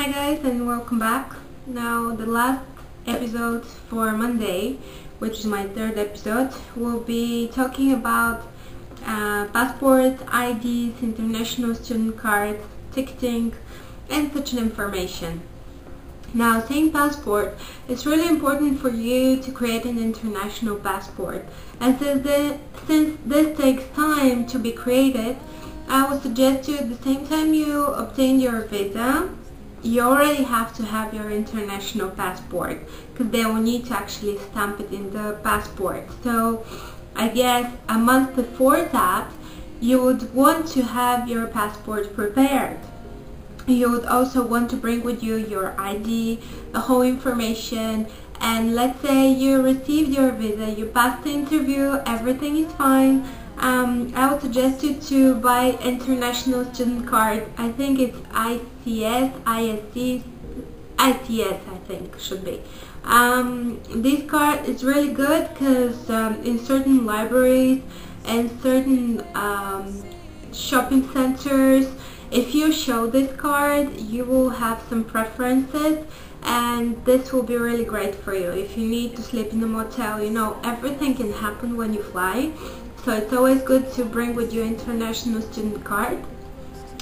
Hi guys, and welcome back. Now the last episode for Monday, which is my third episode, will be talking about passport, IDs, international student cards, ticketing, and such an information. Now, saying passport, it's really important for you to create an international passport, and since this takes time to be created, I would suggest you at the same time you obtain your visa, you already have to have your international passport, because they will need to actually stamp it in the passport. So I guess a month before that, you would want to have your passport prepared. You would also want to bring with you your ID, the whole information, and let's say you received your visa, you passed the interview, everything is fine. I would suggest you to buy international student card. I think it's ICS, ISC, ICS I think should be. This card is really good because in certain libraries and certain shopping centers, if you show this card, you will have some preferences, and this will be really great for you. If you need to sleep in a motel, you know, everything can happen when you fly. So it's always good to bring with you international student card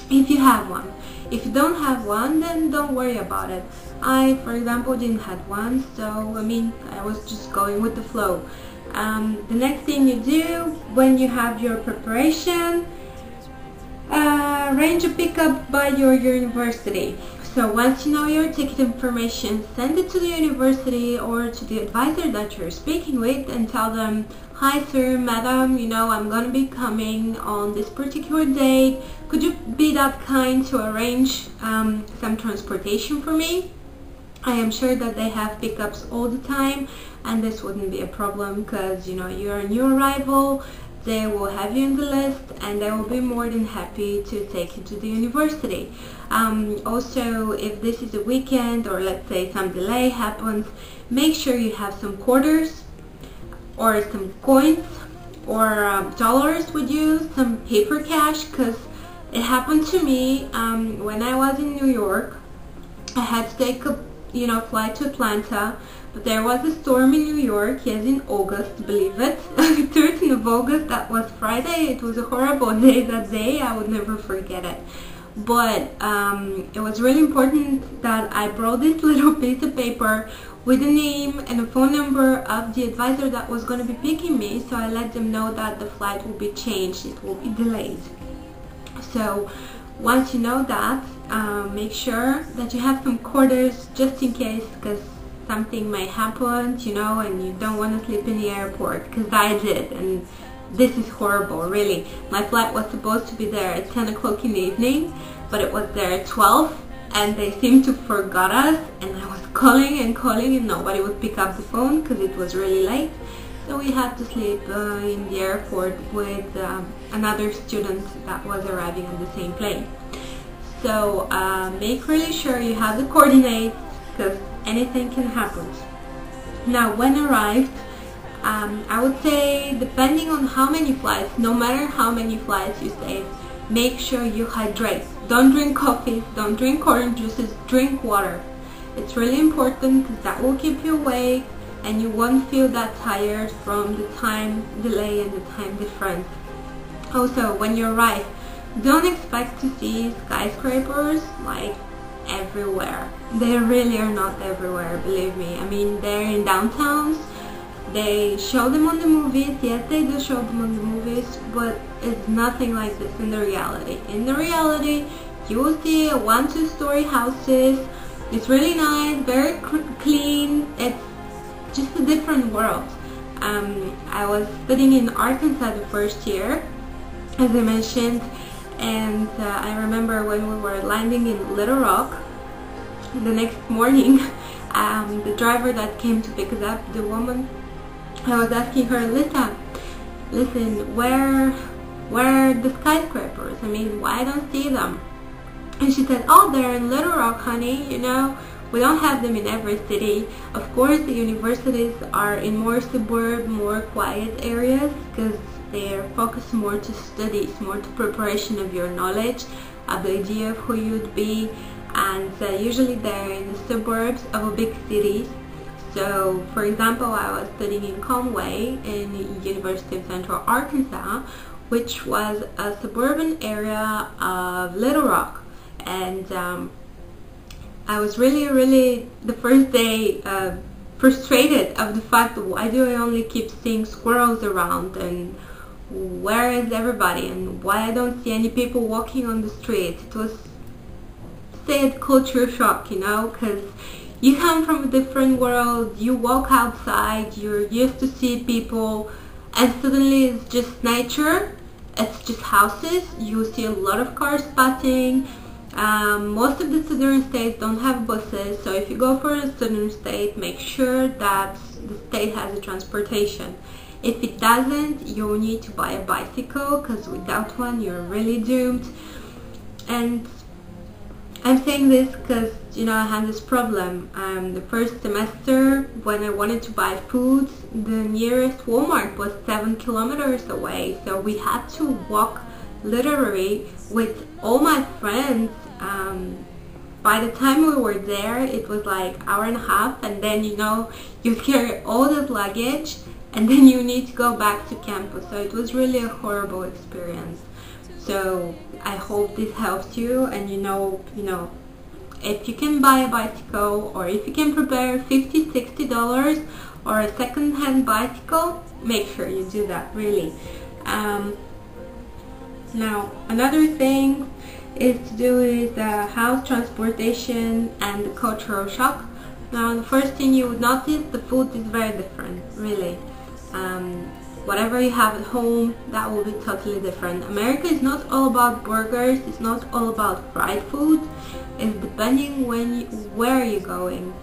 if you have one. If you don't have one, then don't worry about it. I, for example, didn't have one, so I was just going with the flow. The next thing you do when you have your preparation, arrange a pickup by your university. So once you know your ticket information, send it to the university or to the advisor that you're speaking with and tell them, "Hi sir, madam, you know, I'm gonna be coming on this particular date. Could you be that kind to arrange some transportation for me?" I am sure that they have pickups all the time, and this wouldn't be a problem because, you know, you're a new arrival. They will have you in the list, and they will be more than happy to take you to the university. Also, if this is a weekend or let's say some delay happens, make sure you have some quarters or some coins or dollars with you, some paper cash, because it happened to me when I was in New York. I had to take a flight to Atlanta, but there was a storm in New York, yes, in August, believe it. 13th of August, that was Friday. It was a horrible day that day. I would never forget it. But it was really important that I brought this little piece of paper with the name and a phone number of the advisor that was going to be picking me, so I let them know that the flight will be changed, it will be delayed. So once you know that, make sure that you have some quarters just in case, because something may happen, you know, and you don't want to sleep in the airport, because I did, and this is horrible, really. My flight was supposed to be there at 10 o'clock in the evening, but it was there at 12, and they seemed to forgot us, and I was calling and calling and nobody would pick up the phone because it was really late. So we had to sleep in the airport with another student that was arriving on the same plane. So make really sure you have the coordinates, because anything can happen. Now, when arrived, I would say, depending on how many flights, no matter how many flights you save, make sure you hydrate. Don't drink coffee, don't drink orange juices, drink water. It's really important because that will keep you awake and you won't feel that tired from the time delay and the time difference. Also, when you arrive, don't expect to see skyscrapers like everywhere. They really are not everywhere, believe me. They're in downtowns. They show them on the movies. Yes, they do show them on the movies, but it's nothing like this in the reality. In the reality, you will see 1-2 story houses. It's really nice, very clean. It's just a different world. I was studying in Arkansas the first year, as I mentioned, and I remember when we were landing in Little Rock, the next morning, the driver that came to pick us up, the woman, I was asking her, listen, where are the skyscrapers? Why I don't see them? And she said, oh, they're in Little Rock, honey, you know, we don't have them in every city. Of course, the universities are in more suburb, more quiet areas, because they are focused more to studies, more to preparation of your knowledge, of the idea of who you'd be, and usually they're in the suburbs of a big city. So, for example, I was studying in Conway in the University of Central Arkansas, which was a suburban area of Little Rock, and I was really the first day frustrated of the fact that why do I only keep seeing squirrels around, and where is everybody, and why I don't see any people walking on the street. It was sad culture shock, you know, because you come from a different world, you walk outside, you're used to see people, and suddenly it's just nature, it's just houses. You see a lot of cars passing. Most of the southern states don't have buses, so if you go for a southern state, make sure that the state has a transportation. If it doesn't, you'll need to buy a bicycle, because without one you're really doomed. And I'm saying this because, you know, I had this problem. The first semester, when I wanted to buy food, the nearest Walmart was 7 kilometers away, so we had to walk literally with all my friends. By the time we were there, it was like hour and a half, and then, you know, you carry all that luggage, and then you need to go back to campus. So it was really a horrible experience. So I hope this helps you, and you know, if you can buy a bicycle, or if you can prepare $50–60 or a second-hand bicycle, make sure you do that, really. Now, another thing is to do with house transportation and the cultural shock. Now, the first thing you would notice, the food is very different, really. Whatever you have at home, that will be totally different. America is not all about burgers, it's not all about fried food. It's depending where you're going.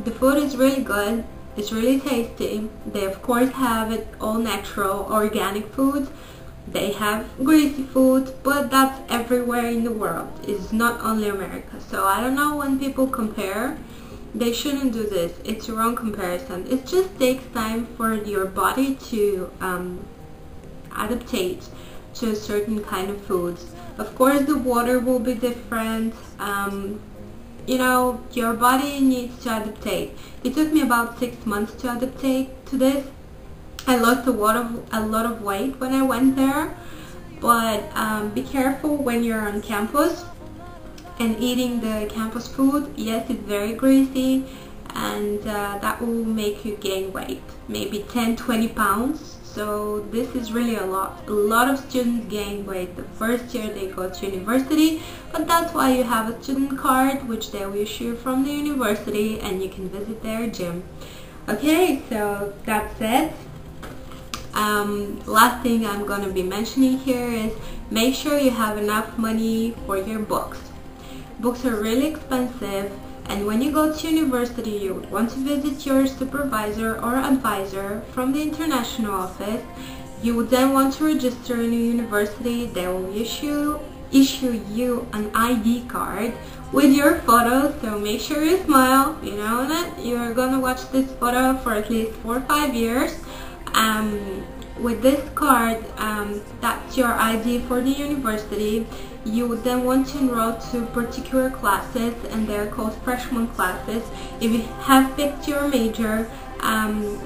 The food is really good, it's really tasty. They of course have it all natural, organic food. They have greasy food, but that's everywhere in the world. It's not only America. So I don't know, when people compare, they shouldn't do this. It's a wrong comparison. It just takes time for your body to adaptate to a certain kind of foods. Of course, the water will be different. You know, your body needs to adaptate. It took me about 6 months to adaptate to this. I lost a lot of weight when I went there, but be careful when you're on campus and eating the campus food. Yes, it's very greasy, and that will make you gain weight, maybe 10–20 pounds. So this is really a lot. A lot of students gain weight the first year they go to university, but that's why you have a student card, which they will issue from the university, and you can visit their gym. Okay, so that's it. Last thing I'm going to be mentioning here is make sure you have enough money for your books. Books are really expensive, and when you go to university, you would want to visit your supervisor or advisor from the international office. You would then want to register in a university. They will issue you an ID card with your photo, so make sure you smile, you know that you're gonna watch this photo for at least 4 or 5 years. With this card, that's your ID for the university. You would then want to enroll to particular classes, and they're called freshman classes. If you have picked your major,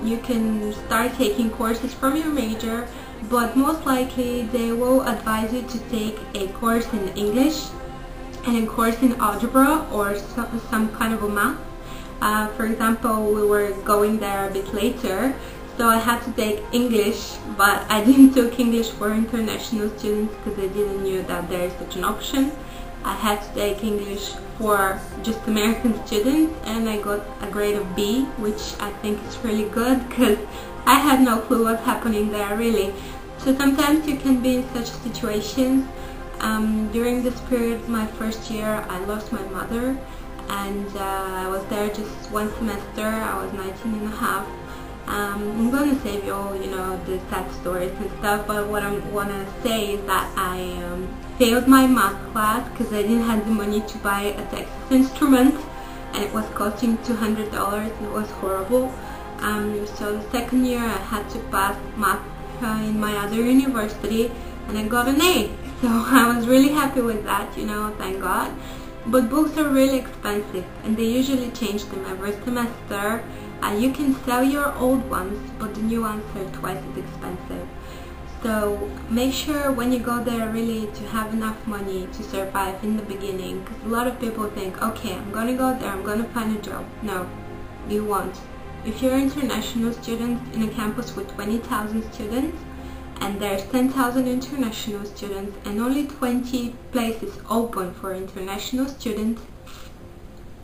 you can start taking courses from your major, but most likely they will advise you to take a course in English and a course in algebra or some kind of a math. For example, we were going there a bit later, so I had to take English, but I didn't take English for international students because I didn't know that there is such an option. I had to take English for just American students, and I got a grade of B, which I think is really good because I had no clue what's happening there, really. So sometimes you can be in such situations. During this period, my first year, I lost my mother, and I was there just 1 semester. I was 19 and a half. I'm going to save you all, you know, the sad stories and stuff, but what I want to say is that I failed my math class because I didn't have the money to buy a Texas instrument, and it was costing $200, and it was horrible. So the second year I had to pass math in my other university, and I got an A. So I was really happy with that, you know, thank God. but books are really expensive and they usually change them every semester. You can sell your old ones, but the new ones are twice as expensive. So make sure when you go there really to have enough money to survive in the beginning, because a lot of people think, okay, I'm gonna go there, I'm gonna find a job. No, you won't. If you're international students in a campus with 20,000 students and there's 10,000 international students and only 20 places open for international students,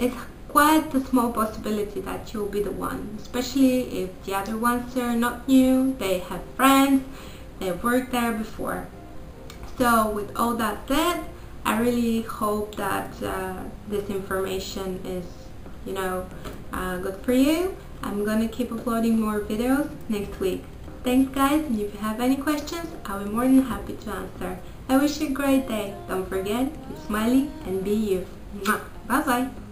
it's quite a small possibility that you'll be the one, especially if the other ones are not new, they have friends, they've worked there before. So with all that said, I really hope that this information is, good for you. I'm gonna keep uploading more videos next week. Thanks guys, and if you have any questions, I'll be more than happy to answer. I wish you a great day. Don't forget, keep smiling and be you. Bye bye.